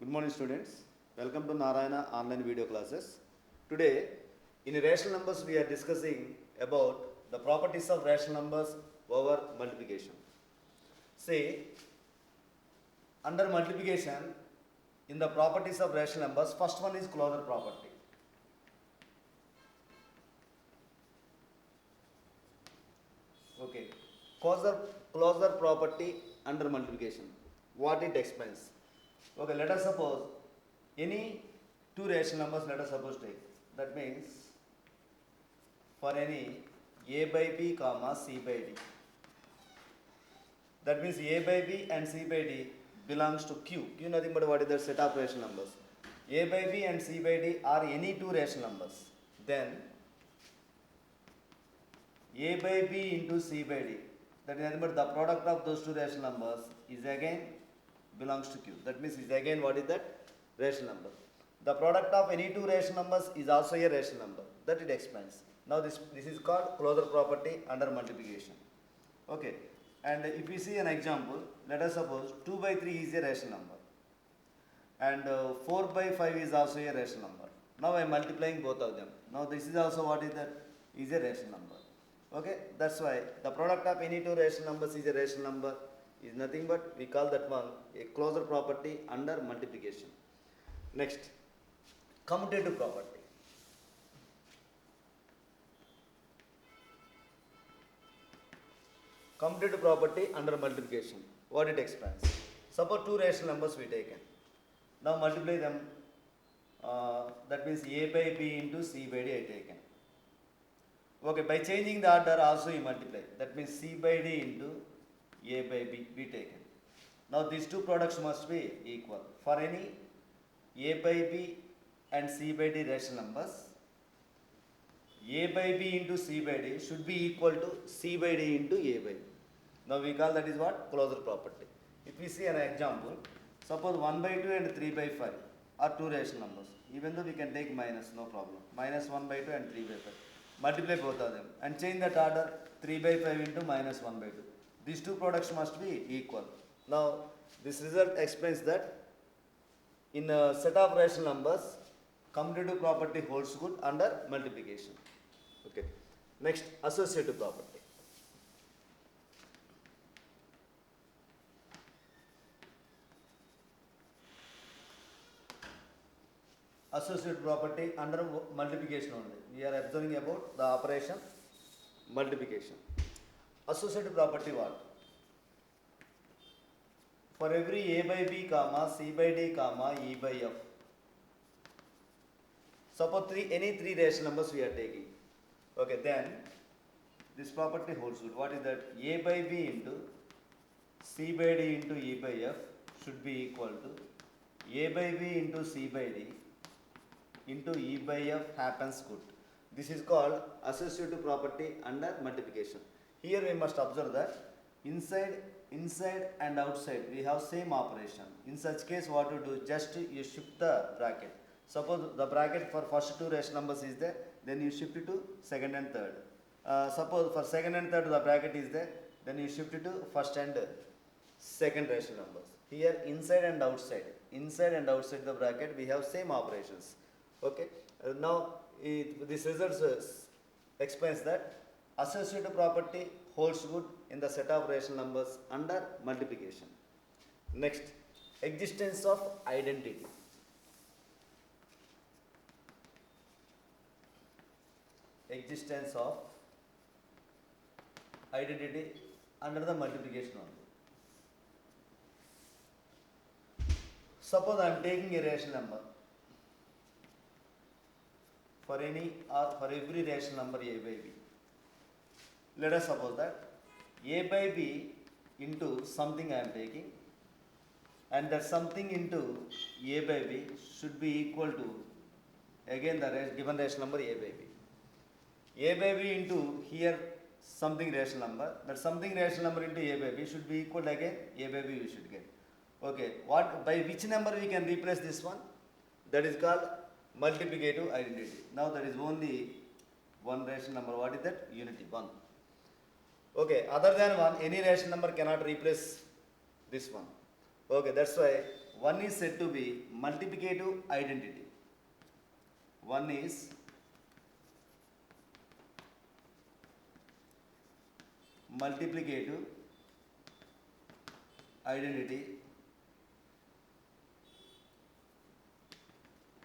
Good morning students. Welcome to Narayana online video classes. Today in rational numbers we are discussing about the properties of rational numbers over multiplication. See, under multiplication in the properties of rational numbers, first one is closure property. Okay, closure property under multiplication. What it explains? Okay, let us suppose any two rational numbers, let us suppose take. That means for any a by b comma c by d. That means a by b and c by d belongs to q. Q nothing but what is the set of rational numbers. A by b and c by d are any two rational numbers. Then a by b into c by d, that is nothing but the product of those two rational numbers is again belongs to q. That means is again what is that? Rational number. The product of any two rational numbers is also a rational number. That it explains. Now this is called closure property under multiplication. Okay. And if we see an example, let us suppose 2 by 3 is a rational number. And 4 by 5 is also a rational number. Now I am multiplying both of them. Now this is also what is that? Is a rational number. Okay. That's why the product of any two rational numbers is a rational number. Is nothing but we call that one a closure property under multiplication. Next, commutative property. Commutative property under multiplication. What it explains? Suppose two rational numbers we taken. Now multiply them. That means a by b into c by d I taken. Okay, by changing the order also you multiply. That means c by d into a by b be taken. Now these two products must be equal. For any a by b and c by d rational numbers, a by b into c by d should be equal to c by d into a by b. Now we call that is what? Closure property. If we see an example, suppose 1 by 2 and 3 by 5 are two rational numbers. Even though we can take minus, no problem. Minus 1 by 2 and 3 by 5. Multiply both of them and change that order 3 by 5 into minus 1 by 2. These two products must be equal. Now, this result explains that in a set of rational numbers, commutative property holds good under multiplication. Okay. Next, associative property. Associative property under multiplication only. We are observing about the operation multiplication. Associative property what? For every a by b comma c by d comma e by f. Suppose any three rational numbers we are taking. Okay, then this property holds good. What is that? A by b into c by d into e by f should be equal to a by b into c by d into e by f happens good. This is called associative property under multiplication. Here we must observe that inside and outside we have same operation. In such case what you do, just you shift the bracket. Suppose the bracket for first two rational numbers is there, then you shift it to second and third. Suppose for second and third the bracket is there, then you shift it to first and second rational numbers. Here inside and outside the bracket we have same operations. Okay. Now this result explains that associative property holds good in the set of rational numbers under multiplication. Next, existence of identity. Existence of identity under the multiplication only. Suppose I am taking a rational number. For any or for every rational number a by b. Let us suppose that a by b into something I am taking, and that something into a by b should be equal to again the given rational number a by b. A by b into here something rational number, that something rational number into a by b should be equal to again a by b we should get. Okay, what by which number we can replace this one? That is called multiplicative identity. Now that is only one rational number. What is that? Unity, 1. Okay, other than 1, any rational number cannot replace this one. Okay, that's why One is said to be multiplicative identity. One is multiplicative identity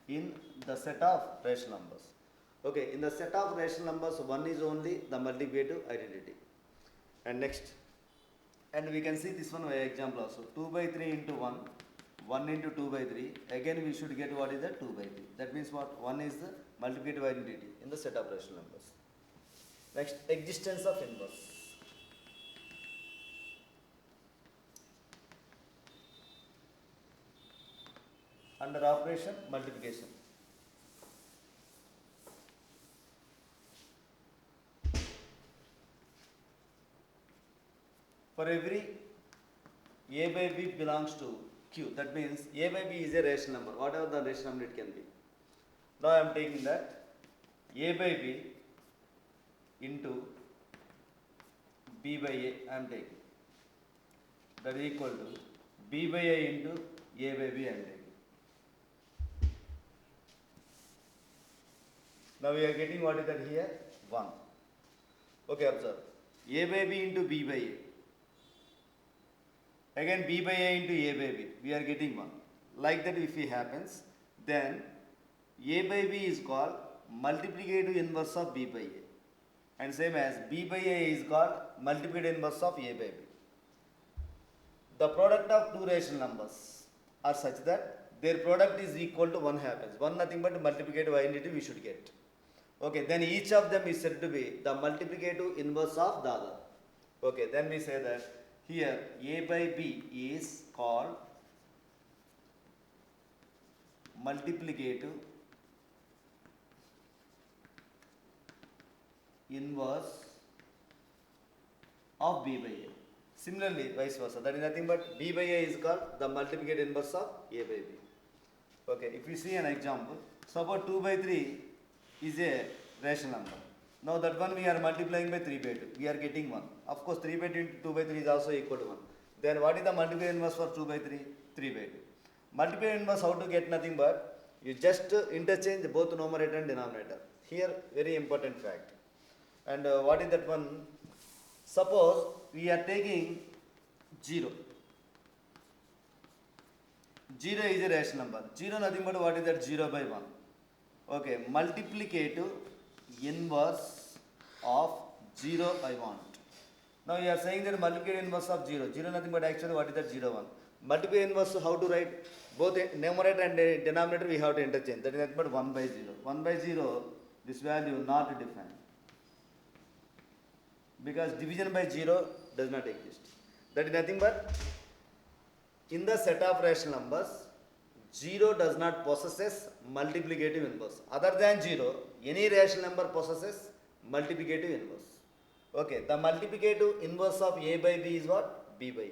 in the set of rational numbers. Okay, in the set of rational numbers, one is only the multiplicative identity. And next, and we can see this one by example also. 2 by 3 into 1, 1 into 2 by 3. Again, we should get what is the 2 by 3. That means what? 1 is the multiplicative identity in the set of rational numbers. Next, existence of inverse. Under operation, multiplication. For every a by b belongs to q, that means a by b is a rational number, whatever the rational number it can be. Now I am taking that a by b into b by a, I am taking. That is equal to b by a into a by b I am taking. Now we are getting what is that here? 1. Okay, observe. A by b into b by a. Again b by a into a by b. We are getting 1. Like that if it happens, then a by b is called multiplicative inverse of b by a. And same as b by a is called multiplicative inverse of a by b. The product of two rational numbers are such that their product is equal to 1 happens. 1 nothing but multiplicative identity we should get. Okay, then each of them is said to be the multiplicative inverse of the other. Okay, then we say that here a by b is called multiplicative inverse of b by a. Similarly, vice versa. That is nothing but b by a is called the multiplicative inverse of a by b. Okay, if we see an example, suppose 2 by 3 is a rational number. Now that one we are multiplying by 3 by 2. We are getting 1. Of course, 3 by 2 into 2 by 3 is also equal to 1. Then what is the multiplicative inverse for 2 by 3? 3 by 2. Multiplicative inverse, how to get nothing but you just interchange both numerator and denominator. Here, very important fact. And what is that one? Suppose we are taking 0. 0 is a rational number. 0 nothing but what is that? 0 by 1. Okay, multiplicative inverse of 0 I want. Now you are saying that multiplicative inverse of 0. 0 nothing but actually what is that? 0, 1. Multiplicative inverse, how to write? Both numerator and denominator we have to interchange. That is nothing but 1 by 0. 1 by 0, this value not defined. Because division by 0 does not exist. That is nothing but in the set of rational numbers, 0 does not possesses multiplicative inverse. Other than 0, any rational number possesses multiplicative inverse. Okay, the multiplicative inverse of a by b is what? B by a.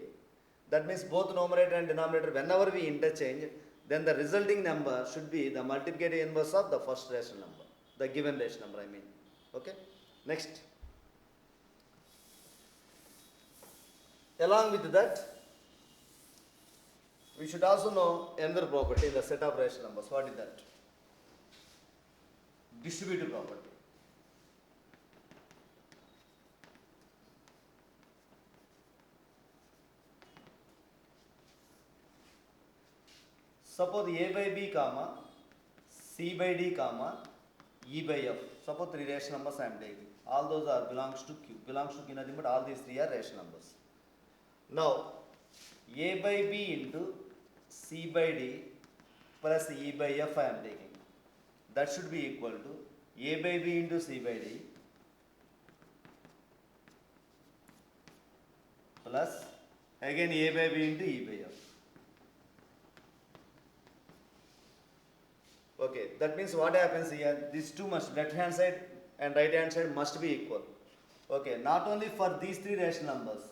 That means both numerator and denominator, whenever we interchange, then the resulting number should be the multiplicative inverse of the first rational number. The given rational number, I mean. Okay, next. Along with that, we should also know another property in the set of rational numbers. What is that? Distributive property. Suppose a by b comma c by d comma e by f. Suppose 3 rational numbers I am taking. All those are belongs to q. Belongs to q nothing but all these 3 are rational numbers. Now a by b into c by d plus e by f I am taking. That should be equal to a by b into c by d plus again a by b into e by f. Okay, that means what happens here? These two must, left hand side and right hand side must be equal. Okay, not only for these 3 rational numbers,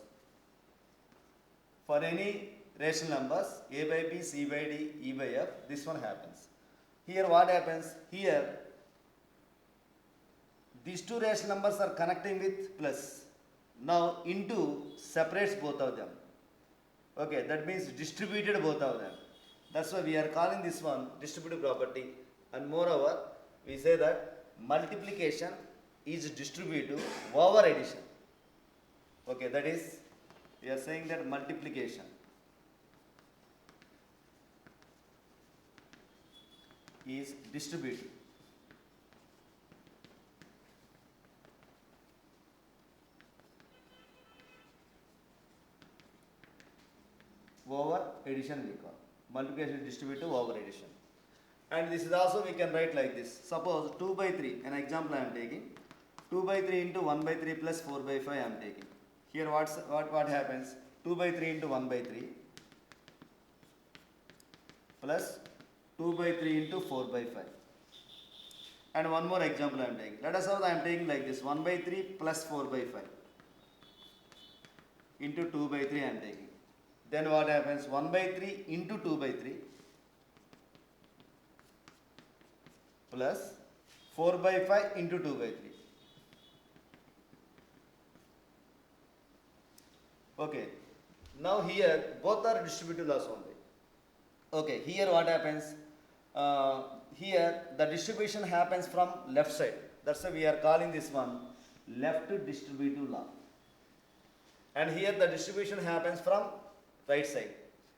for any rational numbers a by b, c by d, e by f, this one happens. Here what happens? Here these 2 rational numbers are connecting with plus. Now into separates both of them. Okay, that means distributed both of them. That's why we are calling this one distributive property. And moreover, we say that multiplication is distributive over addition. Okay, that is, we are saying that multiplication is distributive over addition we call. Multiplication is distributive over addition. And this is also we can write like this. Suppose 2 by 3, an example I am taking. 2 by 3 into 1 by 3 plus 4 by 5 I am taking. Here what happens? 2 by 3 into 1 by 3 plus 2 by 3 into 4 by 5. And one more example I am taking. Let us suppose I am taking like this, 1 by 3 plus 4 by 5 into 2 by 3 I am taking. Then what happens? 1 by 3 into 2 by 3 plus 4 by 5 into 2 by 3. Okay. Now here both are distributive laws only. Okay. Here what happens? Here the distribution happens from left side. That's why we are calling this one left distributive law. And here the distribution happens from right side.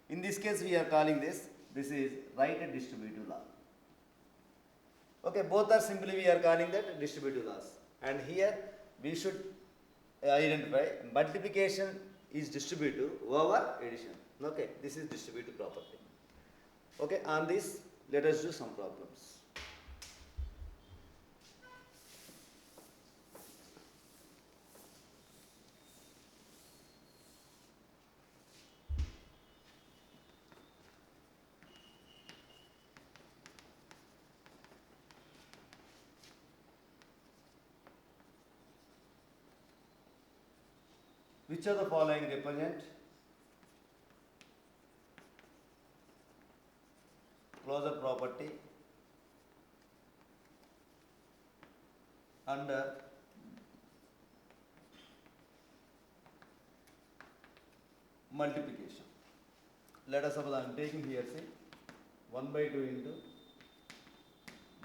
In this case we are calling this is right distributive law. Okay, both are simply we are calling that distributive laws. And here we should identify multiplication is distributive over addition. Okay, this is distributive property. Okay, on this let us do some problems. Which of the following represent closure property under multiplication? Let us suppose I am taking here, say 1 by 2 into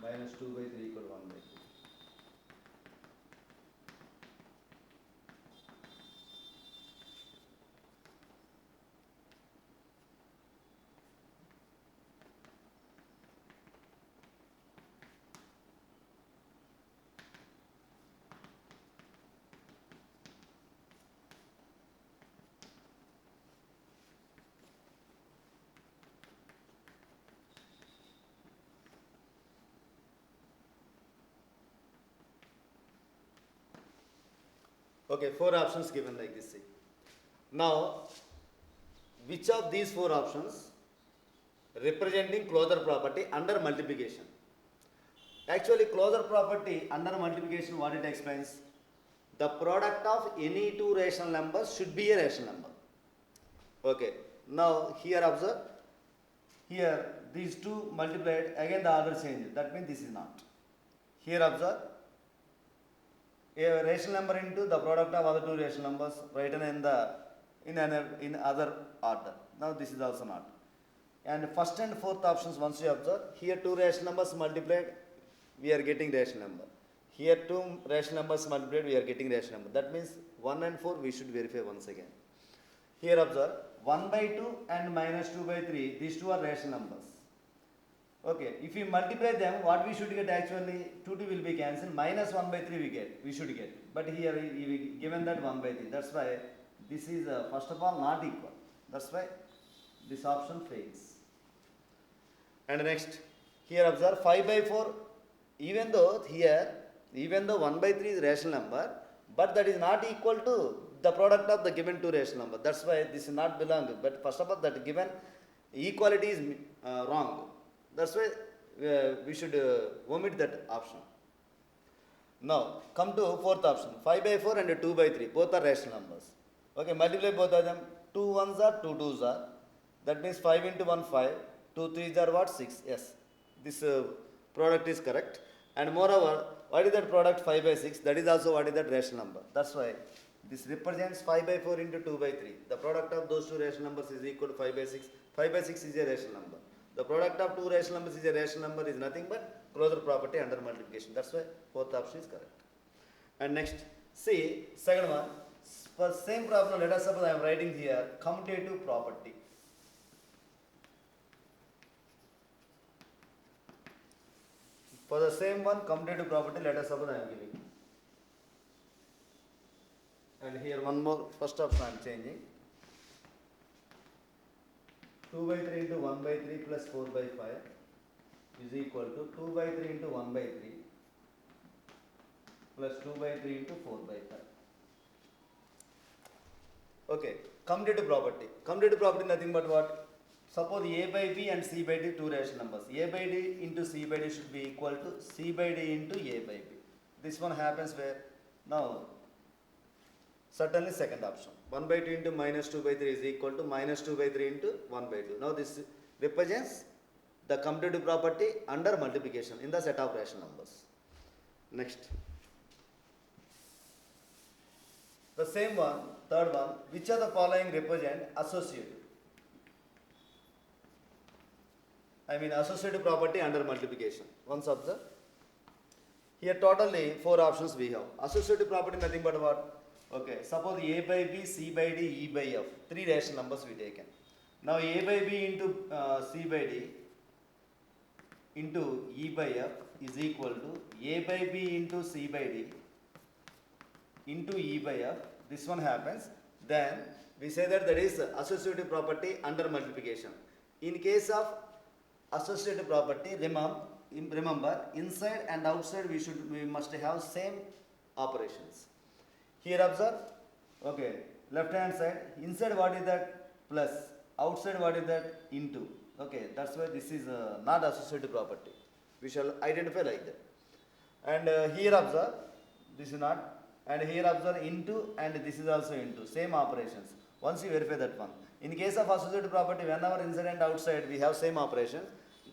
minus 2 by 3 equal to 1 by 3. Okay, 4 options given like this. See. Now, which of these 4 options representing closure property under multiplication? Actually, closure property under multiplication, what it explains? The product of any two rational numbers should be a rational number. Okay, now here observe. Here these two multiplied, again the order changes. That means this is not. Here observe. A rational number into the product of other two rational numbers written in other order. Now this is also not. And first and fourth options once you observe, here two rational numbers multiplied, we are getting rational number. Here two rational numbers multiplied, we are getting rational number. That means 1 and 4 we should verify once again. Here observe, 1 by 2 and minus 2 by 3, these two are rational numbers. Okay, if we multiply them, what we should get actually, 2 will be cancelled, minus 1 by 3 we should get. But here we given that 1 by 3, that's why this is first of all not equal. That's why this option fails. And next, here observe 5 by 4, even though 1 by 3 is rational number, but that is not equal to the product of the given two rational number. That's why this is not belong. But first of all, that given equality is wrong. That's why we should omit that option. Now, come to fourth option. 5 by 4 and 2 by 3. Both are rational numbers. Okay, multiply both of them. 2 1s are, 2 2s are. That means 5 into 1, 5. 2 3s are what? 6. Yes. This product is correct. And moreover, what is that product 5 by 6? That is also what is that rational number. That's why this represents 5 by 4 into 2 by 3. The product of those two rational numbers is equal to 5 by 6. 5 by 6 is a rational number. The product of two rational numbers is a rational number is nothing but closure property under multiplication. That's why fourth option is correct. And next, see, second one. For same problem, let us suppose I am writing here commutative property. For the same one, commutative property, let us suppose I am giving. And here one more, first option I am changing. 2 by 3 into 1 by 3 plus 4 by 5 is equal to 2 by 3 into 1 by 3 plus 2 by 3 into 4 by 5. Okay, commutative property. Commutative property nothing but what? Suppose A by B and C by D two rational numbers. A by D into C by D should be equal to C by D into A by B. This one happens where? Now, certainly second option. 1 by 2 into minus 2 by 3 is equal to minus 2 by 3 into 1 by 2. Now this represents the commutative property under multiplication in the set of rational numbers. Next. The same one, third one, which of the following represent associative? I mean associative property under multiplication. Once observe. Here totally 4 options we have. Associative property nothing but what? Okay, suppose A by B, C by D, E by F. 3 rational numbers we taken. Now A by B into C by D into E by F is equal to A by B into C by D into E by F. This one happens. Then we say that is associative property under multiplication. In case of associative property, remember inside and outside we must have same operations. Here observe, okay, left hand side, inside what is that? Plus, outside what is that? Into. Okay, that's why this is not associative property. We shall identify like that. And here observe, this is not, and here observe into, and this is also into, same operations. Once you verify that one. In case of associative property, whenever inside and outside we have same operations,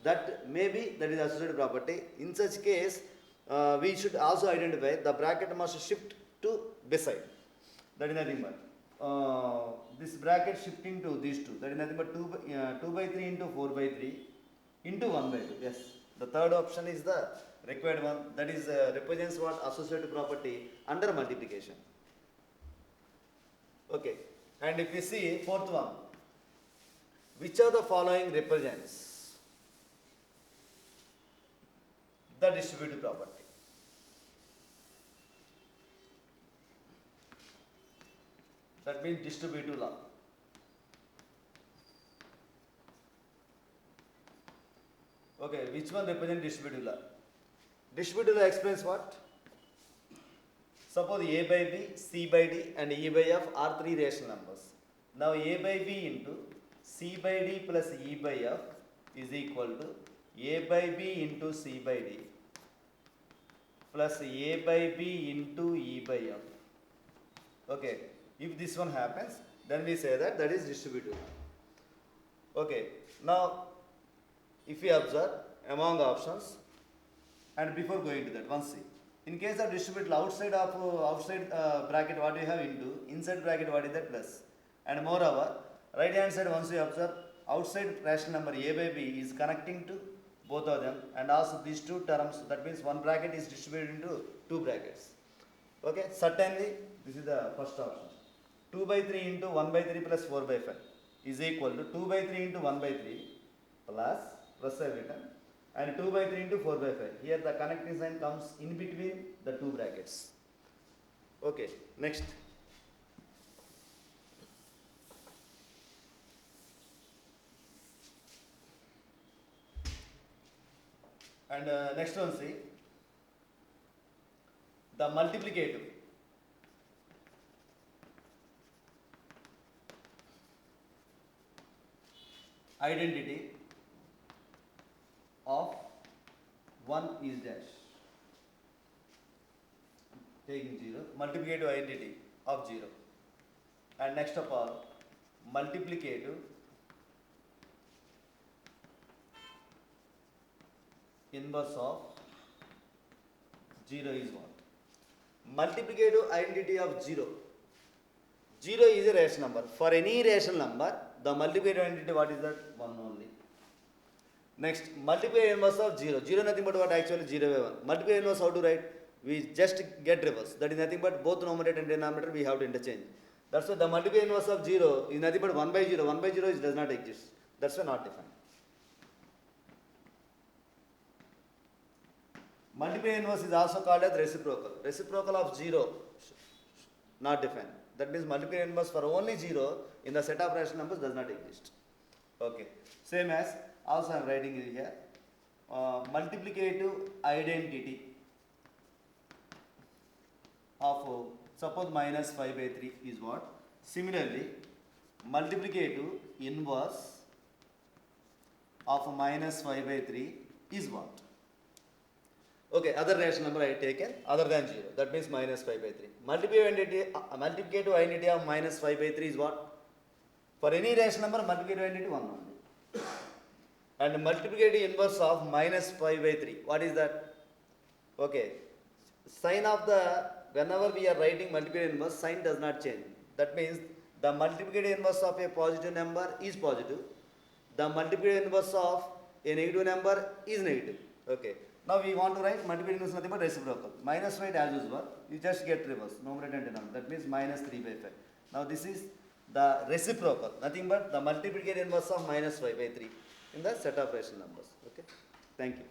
that maybe that is associative property. In such case, we should also identify the bracket must shift to beside. That is nothing but this bracket shifting to these two. That is nothing but 2 by 3 into 4 by 3 into 1 by 2. Yes, the third option is the required one. That is represents what? Associative property under multiplication. Okay, and if we see fourth one, which of the following represents the distributive property? That means distributive law. Okay, which one represents distributive law? Distributive law explains what? Suppose A by B, C by D and E by F are 3 rational numbers. Now A by B into C by D plus E by F is equal to A by B into C by D plus A by B into E by F. Okay. If this one happens, then we say that is distributive. Okay, now if we observe among options, and before going to that, once see. In case of distributive, outside bracket what we have into, inside bracket what is that plus. And moreover, right hand side once we observe, outside rational number A by B is connecting to both of them, and also these two terms, that means one bracket is distributed into 2 brackets. Okay, certainly this is the first option. 2 by 3 into 1 by 3 plus 4 by 5 is equal to 2 by 3 into 1 by 3 plus I have written, and 2 by 3 into 4 by 5. Here the connecting sign comes in between the 2 brackets. Okay, next. And next one, see, the multiplicative. Identity of 1 is dash. Taking 0, multiplicative identity of 0. And next of all, multiplicative inverse of 0 is what? Multiplicative identity of 0. 0 is a rational number. For any rational number, the multiplicative identity what is that? 1 only. Next, multiply inverse of 0. 0 nothing but what actually 0 by 1. Multiply inverse how to write? We just get reverse. That is nothing but both numerator and denominator we have to interchange. That's why the multiply inverse of 0 is nothing but 1 by 0. 1 by 0 is, does not exist. That's why not defined. Multiply inverse is also called as reciprocal. Reciprocal of 0 not defined. That means multiply inverse for only 0 in the set of rational numbers does not exist. Okay. Same as also I am writing it here. Multiplicative identity of suppose minus 5 by 3 is what? Similarly, multiplicative inverse of minus 5 by 3 is what? Okay, other rational number I taken other than 0. That means minus 5 by 3. Multiplicative identity of minus 5 by 3 is what? For any rational number, multiplicative identity 1 only. And multiplicative inverse of minus 5 by 3. What is that? Okay. Sign of the, whenever we are writing multiplicative inverse, sign does not change. That means the multiplicative inverse of a positive number is positive. The multiplicative inverse of a negative number is negative. Okay. Now we want to write multiplicative inverse nothing but reciprocal. Minus write as usual. You just get reverse. Numerator and denominator. That means minus 3 by 5. Now this is the reciprocal. Nothing but the multiplicative inverse of minus 5 by 3 in the set of rational numbers. Okay. Thank you.